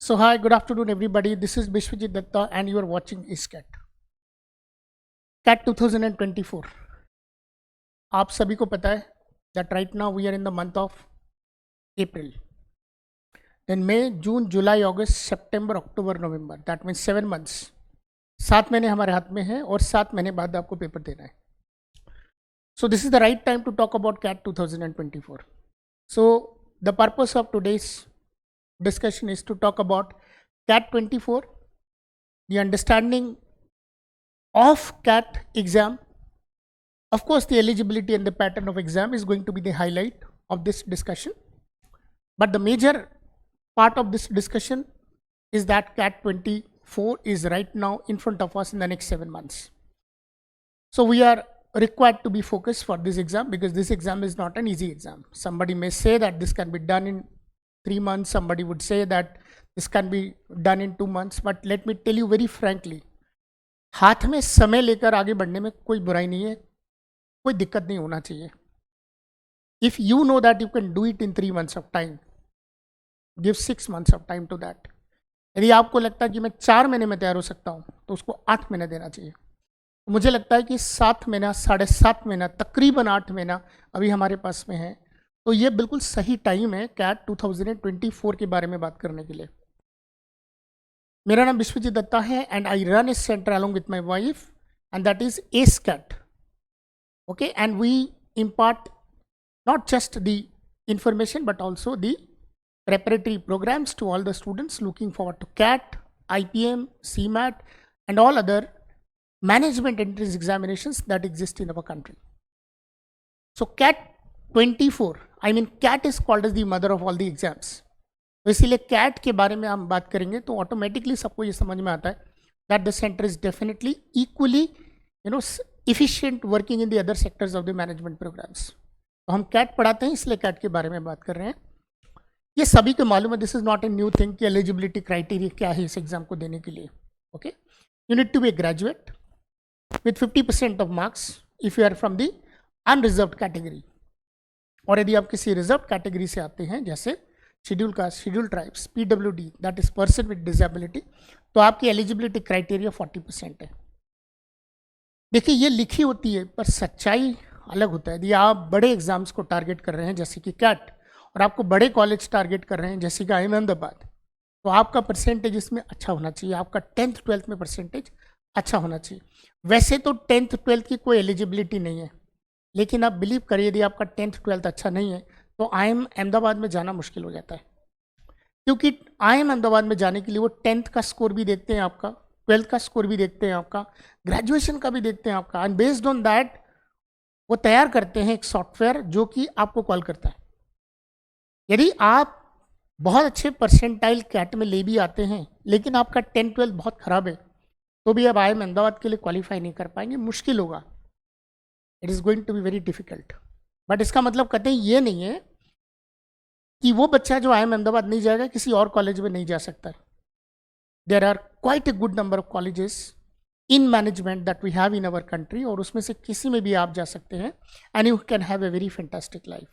So hi, good afternoon everybody. This is Bishwajit Datta and you are watching ISCAT. CAT 2024. आप सभी को पता है that right now we are in the month of April. Then May, June, July, August, September, October, November. That means 7 months. 7 महीने हमारे हाथ में हैं और 7 महीने बाद आपको पेपर देना है. So this is the right time to talk about CAT 2024. So the purpose of today's discussion is to talk about CAT 24, the understanding of CAT exam. Of course, the eligibility and the pattern of exam is going to be the highlight of this discussion. But the major part of this discussion is that CAT 24 is right now in front of us in the next 7 months. So we are required to be focused for this exam because this exam is not an easy exam. Somebody may say that this can be done in 3 months. Somebody would say that this can be done in 2 months. But let me tell you very frankly, हाथ में समय लेकर आगे बढ़ने में कोई बुराई नहीं है, कोई दिक्कत नहीं होना चाहिए. If you know that you can do it in 3 months of time, give 6 months of time to that. यदि आपको लगता है कि मैं 4 महीने में तैयार हो सकता हूँ तो उसको 8 महीने देना चाहिए. मुझे लगता है कि 7 महीना, 7.5 महीना, तकरीबन 8 महीना अभी हमारे पास में है, तो ये बिल्कुल सही टाइम है कैट 2024 के बारे में बात करने के लिए. मेरा नाम विश्वजीत दत्ता है and I run A centre along with my wife and that is ASCAT. Okay, and we impart not just the information but also the preparatory programs to all the students looking forward to CAT, IPM, CMAT and all other management entrance examinations that exist in our country. So CAT 24, I mean CAT is called as the mother of all the exams. तो इसीलिए CAT के बारे में हम बात करेंगे तो automatically सबको ये समझ में आता है that the center is definitely equally efficient working in the other sectors of the management programs. तो हम CAT पढ़ाते हैं इसलिए CAT के बारे में बात कर रहे हैं. ये सभी को मालूम है, this is not a new thing कि एलिजिबिलिटी क्राइटेरिया क्या है इस एग्जाम को देने के लिए. Okay, you need to be a graduate with 50% of marks if you are from the unreserved category. और यदि आप किसी रिजर्व कैटेगरी से आते हैं जैसे schedule caste, schedule tribes, PWD that is person with disability, तो आपकी एलिजिबिलिटी क्राइटेरिया 40% है. देखिए ये लिखी होती है पर सच्चाई अलग होता है. यदि आप बड़े एग्जाम्स को टारगेट कर रहे हैं जैसे कि कैट और आपको बड़े कॉलेज टारगेट कर रहे हैं जैसे कि IIM अहमदाबाद, तो आपका परसेंटेज इसमें अच्छा होना चाहिए. आपका 10th 12th में परसेंटेज अच्छा होना चाहिए. वैसे तो 10th 12th की कोई एलिजिबिलिटी नहीं है, लेकिन आप बिलीव करिए यदि आपका 10th 12th अच्छा नहीं है तो IIM अहमदाबाद में जाना मुश्किल हो जाता है. क्योंकि IIM अहमदाबाद में जाने के लिए वो 10th का स्कोर भी देखते हैं आपका, 12th का स्कोर भी देखते हैं आपका, ग्रेजुएशन का भी देखते हैं आपका, एंड बेस्ड ऑन दैट वो तैयार करते हैं एक सॉफ्टवेयर जो कि आपको कॉल करता है. यदि आप बहुत अच्छे परसेंटाइल कैट में ले भी आते हैं लेकिन आपका 10th 12th बहुत ख़राब है तो भी आप IIM अहमदाबाद के लिए क्वालिफाई नहीं कर पाएंगे, मुश्किल होगा. It is going to be very difficult. But इसका मतलब कतई ये नहीं है कि वो बच्चा जो IIM अहमदाबाद नहीं जाएगा किसी और कॉलेज में नहीं जा सकता. There are quite a good number of colleges in management that we have in our country और उसमें से किसी में भी आप जा सकते हैं and you can have a very fantastic life.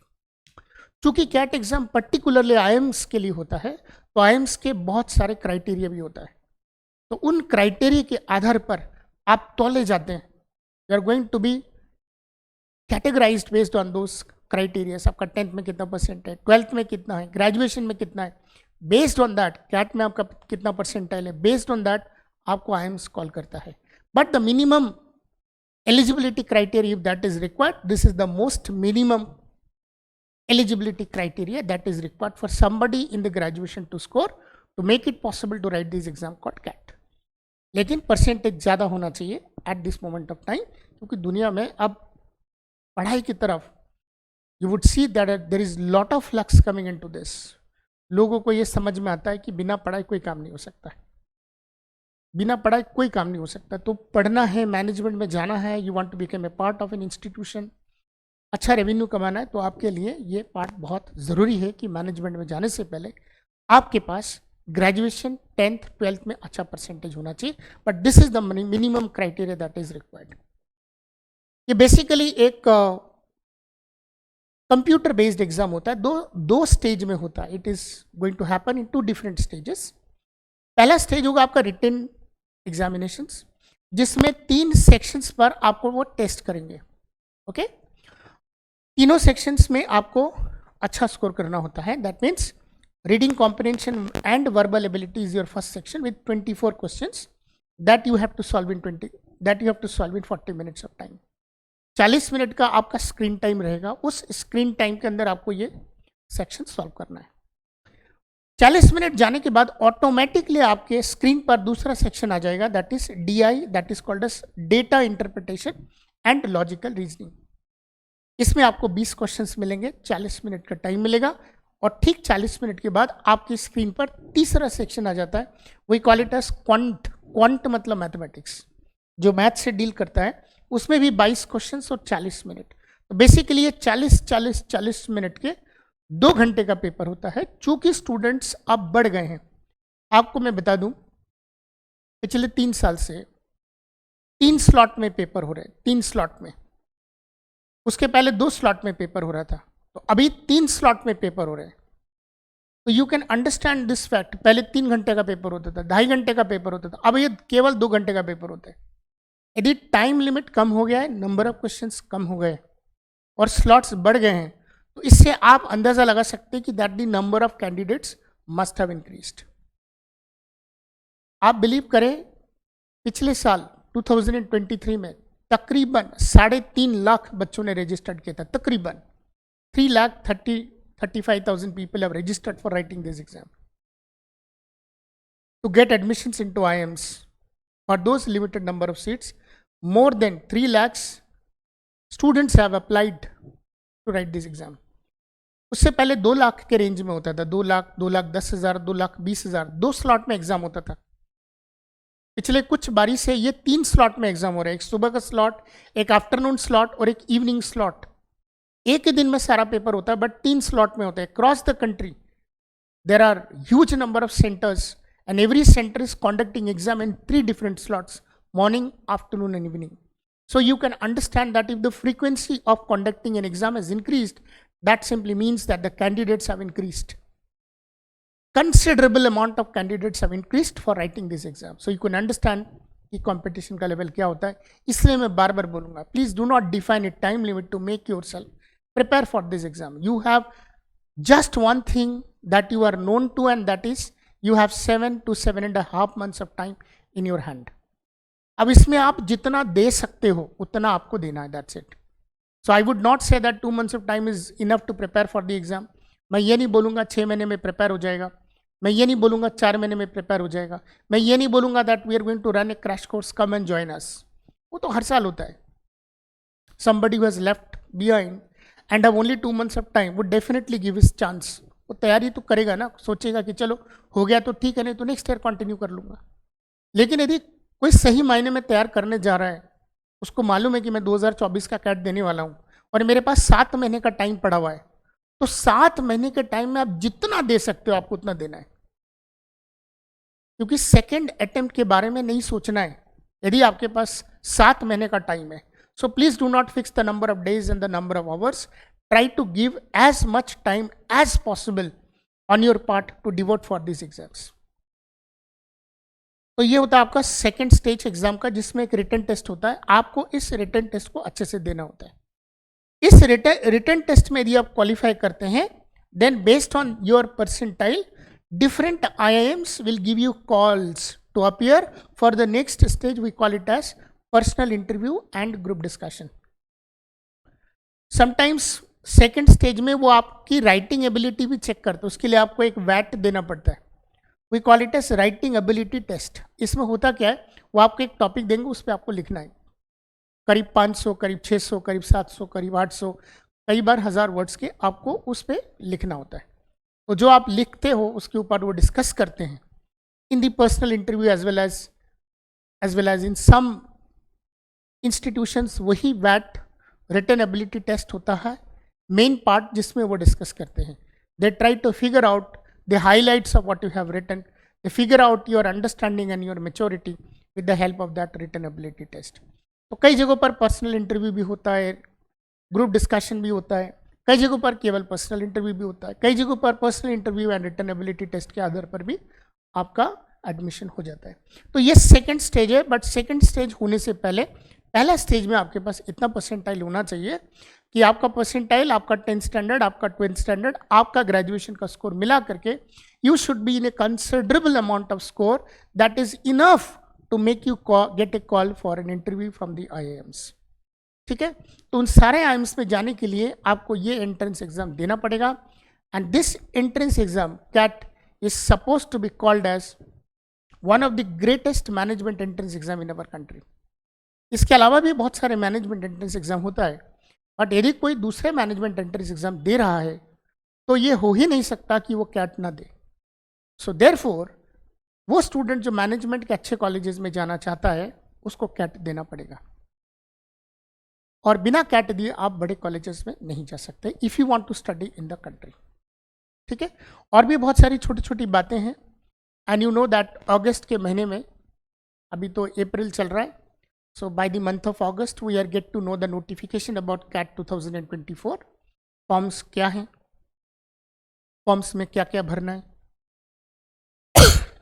चूँकि कैट एग्जाम पर्टिकुलरली IIMs के लिए होता है तो IIMs के बहुत सारे क्राइटेरिया भी होता है. तो उन क्राइटेरिया के आधार पर आप तौले जाते हैं. You are going to be categorized based on those criterias. आपका 10th में कितना परसेंट है, 12th में कितना है, ग्रेजुएशन में कितना है, बेस्ड ऑन दैट कैट में आपका कितना परसेंटाइल है, बेस्ड ऑन दैट आपको IIMs कॉल करता है. But the minimum eligibility criteria if that is required, this is the most minimum eligibility criteria that is required for somebody in the graduation to score to make it possible to write this exam called CAT. लेकिन percentage ज़्यादा होना चाहिए at this moment of time, क्योंकि दुनिया में अब पढ़ाई की तरफ you would see that there is lot of flux coming into this. लोगों को ये समझ में आता है कि बिना पढ़ाई कोई काम नहीं हो सकता है, बिना पढ़ाई कोई काम नहीं हो सकता. तो पढ़ना है, मैनेजमेंट में जाना है, you want to become a part of an institution, अच्छा रेवेन्यू कमाना है, तो आपके लिए ये पार्ट बहुत ज़रूरी है कि मैनेजमेंट में जाने से पहले आपके पास ग्रेजुएशन 10th 12th में अच्छा परसेंटेज होना चाहिए. But this is the minimum criteria that is required. ये बेसिकली एक कंप्यूटर बेस्ड एग्जाम होता है. दो स्टेज में होता है. It is going to happen in 2 different stages. पहला स्टेज होगा आपका रिटन एग्जामिनेशंस, जिसमें 3 सेक्शंस पर आपको वो टेस्ट करेंगे। ओके, तीनों सेक्शंस में आपको अच्छा स्कोर करना होता है। That means reading comprehension and verbal ability is your first section with 24 questions that you have to solve in 40 minutes of time. 40 minute का आपका स्क्रीन टाइम रहेगा, उस स्क्रीन टाइम के अंदर आपको ये सेक्शन सॉल्व करना है। 40 मिनट जाने के बाद ऑटोमेटिकली आपके स्क्रीन पर दूसरा सेक्शन आ जाएगा, that is DI, that is called as data interpretation and logical reasoning. इसमें आपको 20 क्वेश्चंस मिलेंगे, 40 मिनट का टाइम मिलेगा, और ठीक 40 मिनट के बाद आपकी स्क्रीन पर तीसरा सेक्शन आ जाता है। We call it as quant मतलब मैथमेटिक्स, जो मैथ से डील करता है। उसमें भी 22 क्वेश्चंस और 40 मिनट। तो बेसिकली ये 40 मिनट के 2 घंटे का पेपर होता है। चूंकि स्टूडेंट्स अब बढ़ गए हैं, आपको मैं बता दूं, पिछले 3 साल से 3 स्लॉट में पेपर हो रहे हैं, 3 स्लॉट में। उसके पहले 2 स्लॉट में पेपर हो रहा था, तो अभी 3 स्लॉट में पेपर हो रहे हैं। तो you can understand this fact. पहले 3 घंटे का पेपर होता था, 2.5 घंटे का पेपर होता था, अब ये केवल 2 घंटे का पेपर होता है। यदि टाइम लिमिट कम हो गया है, नंबर ऑफ क्वेश्चंस कम हो गए और स्लॉट्स बढ़ गए हैं, तो इससे आप अंदाजा लगा सकते हैं कि that the number of candidates must have increased. आप बिलीव करें, पिछले साल 2023 में तकरीबन 3.5 लाख बच्चों ने रजिस्टर्ड किया था। तकरीबन 3,35,000 people have registered for writing this exam. To get admissions into IIMs, for those limited number of seats, more than 3 lakhs students have applied to write this exam. उससे पहले 2 लाख के रेंज में होता था, 2 लाख, 2,10,000, 2,20,000, 2 स्लॉट में एग्जाम होता था। पिछले कुछ बारी से ये 3 स्लॉट में एग्जाम हो रहा है, एक सुबह का स्लॉट, एक आफ्टरनून स्लॉट और एक इवनिंग स्लॉट। एक ही दिन में सारा पेपर होता है, बट 3 स्लॉट में होता है। Cross the country there are huge number of centres and every centre is conducting exam in 3 different slots, morning, afternoon and evening. So you can understand that if the frequency of conducting an exam has increased, that simply means that the candidates have increased. Considerable amount of candidates have increased for writing this exam. So you can understand कि competition का level क्या होता है। इसलिए मैं बार बार बोलूँगा, please do not define a time limit to make yourself prepare for this exam. You have just one thing that you are known to, and that is you have 7 to 7.5 months of time in your hand. अब इसमें आप जितना दे सकते हो उतना आपको देना है, that's it. So I would not say that 2 months of time is enough to prepare for the exam. मैं ये नहीं बोलूँगा 6 महीने में प्रिपेयर हो जाएगा, मैं ये नहीं बोलूँगा 4 महीने में प्रिपेयर हो जाएगा, मैं ये नहीं बोलूँगा that we are going to run a crash course, come and join us. वो तो हर साल होता है। Somebody who has left behind and have only 2 months of time would definitely give his chance. वो तैयारी तो करेगा ना, सोचेगा कि चलो हो गया तो ठीक है, नहीं तो नेक्स्ट ईयर कंटिन्यू कर लूँगा। लेकिन यदि कोई सही मायने में तैयार करने जा रहा है, उसको मालूम है कि मैं 2024 का कैट देने वाला हूँ और मेरे पास 7 महीने का टाइम पड़ा हुआ है, तो 7 महीने के टाइम में आप जितना दे सकते हो आपको उतना देना है, क्योंकि सेकेंड अटेम्प्ट के बारे में नहीं सोचना है यदि आपके पास 7 महीने का टाइम है। So please do not fix the number of days and the number of hours. Try to give as much time as possible on your part to devote for these exams. तो ये होता है आपका second stage exam का, जिसमें एक written test होता है। आपको इस रिटन टेस्ट को अच्छे से देना होता है। इस रिटन टेस्ट में यदि आप क्वालिफाई करते हैं, then based on your percentile, different IIMs will give you calls to appear for the next stage. We call it as personal interview and group discussion. Sometimes second stage में वो आपकी writing ability भी check करते हैं, उसके लिए आपको एक वैट देना पड़ता है। We call it as writing ability test. इसमें होता क्या है, वो आपको एक टॉपिक देंगे, उस पर आपको लिखना है करीब 500, करीब 600, करीब 700, करीब 800, कई बार 1000 वर्ड्स के आपको उस पर लिखना होता है। तो जो आप लिखते हो उसके ऊपर वो डिस्कस करते हैं in the personal interview as well as in some institutions. वही वैट रिटन एबिलिटी टेस्ट होता है मेन पार्ट, जिसमें वो डिस्कस करते हैं। They try to figure out the highlights of what you have written, they figure out your understanding and your maturity with the help of that written ability test. तो कई जगहों पर personal interview भी होता है, group discussion भी होता है, कई जगहों पर केवल पर्सनल इंटरव्यू भी होता है, कई जगहों पर personal interview and written ability test के आधार पर भी आपका एडमिशन हो जाता है। तो ये सेकंड स्टेज है, बट सेकंड स्टेज होने से पहले पहला स्टेज में आपके पास इतना परसेंटाइल होना चाहिए कि आपका परसेंटाइल, आपका 10th स्टैंडर्ड, आपका 12th स्टैंडर्ड, आपका ग्रेजुएशन का स्कोर मिला करके you should be in a considerable amount of score that is enough to make you get a call for an interview from the IIMs। ठीक है, तो उन सारे IIMs में जाने के लिए आपको ये एंट्रेंस एग्जाम देना पड़ेगा। And this entrance exam CAT is suppose to be called as one of the greatest management entrance exam in our country. इसके अलावा भी बहुत सारे मैनेजमेंट एंट्रेंस एग्जाम होता है, बट यदि कोई दूसरे मैनेजमेंट एंट्रेंस एग्जाम दे रहा है तो ये हो ही नहीं सकता कि वो कैट ना दे। सो देयरफॉर वो स्टूडेंट जो मैनेजमेंट के अच्छे कॉलेजेस में जाना चाहता है उसको कैट देना पड़ेगा, और बिना कैट दिए आप बड़े कॉलेजेस में नहीं जा सकते if you want to study in the country. ठीक है, और भी बहुत सारी छोटी छोटी बातें हैं। एंड यू नो दैट अगस्त के महीने में, अभी तो अप्रैल चल रहा है, so by the month of August we are get to know the notification about CAT 2024। Forms क्या हैं, फॉर्म्स में क्या क्या भरना है,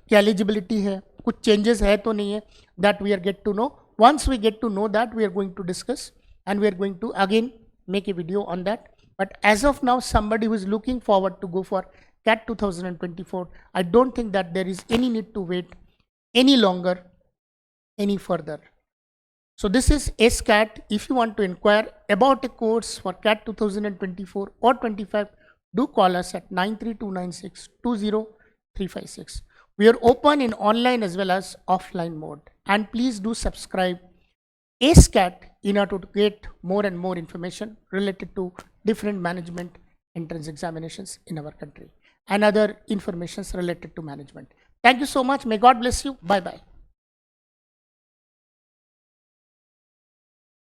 क्या एलिजिबिलिटी है, कुछ चेंजेस है तो नहीं है, that we are get to know. Once we get to know that we are going to discuss and we are going to again make a video on that। But as of now, somebody who is looking forward to go for CAT 2024, I don't think that there is any need to wait any longer, any further. So this is SCAT. If you want to inquire about a course for CAT 2024 or 25, do call us at 9329620356. We are open in online as well as offline mode. And please do subscribe SCAT in order to get more and more information related to different management entrance examinations in our country and other informations related to management. Thank you so much. May God bless you. Bye bye.